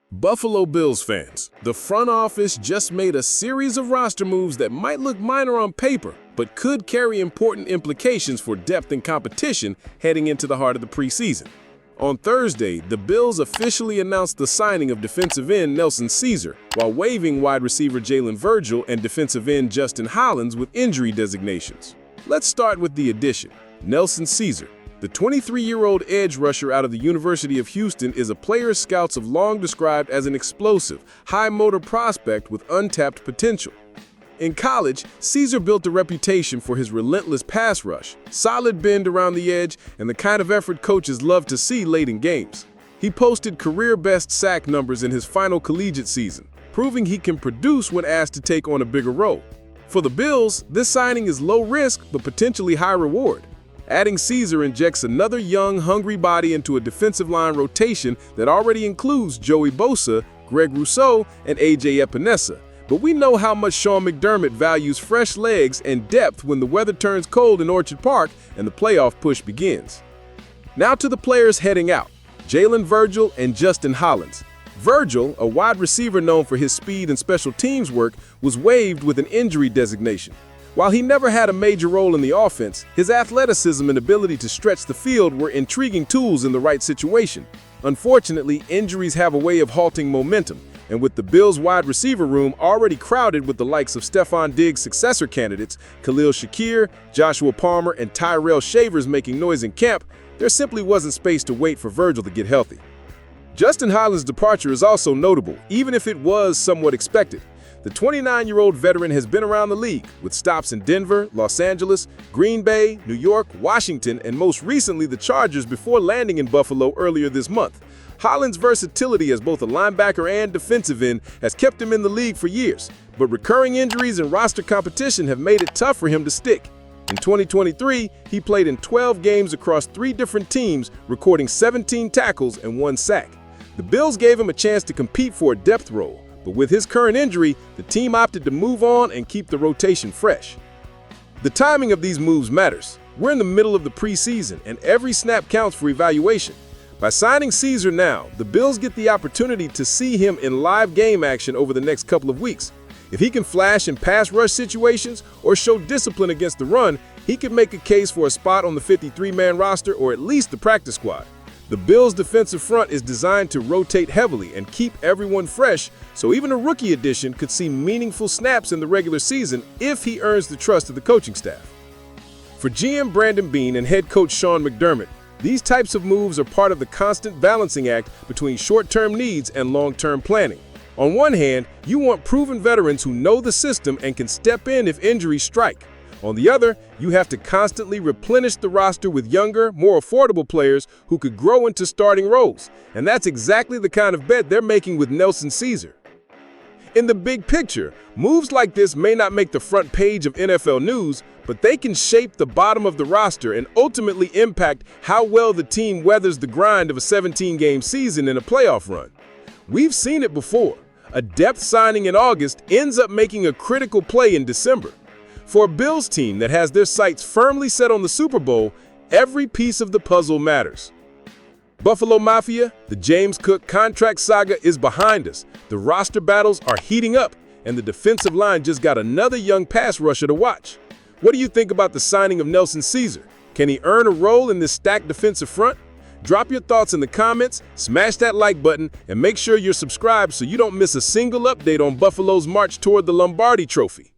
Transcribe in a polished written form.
Buffalo Bills fans, the front office just made a series of roster moves that might look minor on paper, but could carry important implications for depth and competition heading into the heart of the preseason. On Thursday, the Bills officially announced the signing of defensive end Nelson Caesar, while waiving wide receiver Jalen Virgil and defensive end Justin Hollins with injury designations. Let's start with the addition. Nelson Caesar, the 23-year-old edge rusher out of the University of Houston, is a player scouts have long described as an explosive, high-motor prospect with untapped potential. In college, Caesar built a reputation for his relentless pass rush, solid bend around the edge, and the kind of effort coaches love to see late in games. He posted career-best sack numbers in his final collegiate season, proving he can produce when asked to take on a bigger role. For the Bills, this signing is low risk but potentially high reward. Adding Caesar injects another young, hungry body into a defensive line rotation that already includes Joey Bosa, Greg Rousseau, and A.J. Epinesa. But we know how much Sean McDermott values fresh legs and depth when the weather turns cold in Orchard Park and the playoff push begins. Now to the players heading out, Jalen, Virgil, and Justin Hollins. Virgil, a wide receiver known for his speed and special teams work, was waived with an injury designation. While he never had a major role in the offense, his athleticism and ability to stretch the field were intriguing tools in the right situation. Unfortunately, injuries have a way of halting momentum, and with the Bills' wide receiver room already crowded with the likes of Stephon Diggs' successor candidates, Khalil Shakir, Joshua Palmer, and Tyrell Shavers making noise in camp, there simply wasn't space to wait for Virgil to get healthy. Justin Hollins' departure is also notable, even if it was somewhat expected. The 29-year-old veteran has been around the league, with stops in Denver, Los Angeles, Green Bay, New York, Washington, and most recently the Chargers before landing in Buffalo earlier this month. Hollins' versatility as both a linebacker and defensive end has kept him in the league for years, but recurring injuries and roster competition have made it tough for him to stick. In 2023, he played in 12 games across 3 different teams, recording 17 tackles and 1 sack. The Bills gave him a chance to compete for a depth role, but with his current injury, the team opted to move on and keep the rotation fresh. The timing of these moves matters. We're in the middle of the preseason, and every snap counts for evaluation. By signing Caesar now, the Bills get the opportunity to see him in live game action over the next couple of weeks. If he can flash in pass rush situations or show discipline against the run, he could make a case for a spot on the 53-man roster or at least the practice squad. The Bills' defensive front is designed to rotate heavily and keep everyone fresh, so even a rookie addition could see meaningful snaps in the regular season if he earns the trust of the coaching staff. For GM Brandon Beane and head coach Sean McDermott, these types of moves are part of the constant balancing act between short-term needs and long-term planning. On one hand, you want proven veterans who know the system and can step in if injuries strike. On the other, you have to constantly replenish the roster with younger, more affordable players who could grow into starting roles. And that's exactly the kind of bet they're making with Nelson Caesar. In the big picture, moves like this may not make the front page of NFL news, but they can shape the bottom of the roster and ultimately impact how well the team weathers the grind of a 17-game season in a playoff run. We've seen it before. A depth signing in August ends up making a critical play in December. For a Bills team that has their sights firmly set on the Super Bowl, every piece of the puzzle matters. Buffalo Mafia, the James Cook contract saga is behind us. The roster battles are heating up, and the defensive line just got another young pass rusher to watch. What do you think about the signing of Nelson Caesar? Can he earn a role in this stacked defensive front? Drop your thoughts in the comments, smash that like button, and make sure you're subscribed so you don't miss a single update on Buffalo's march toward the Lombardi Trophy.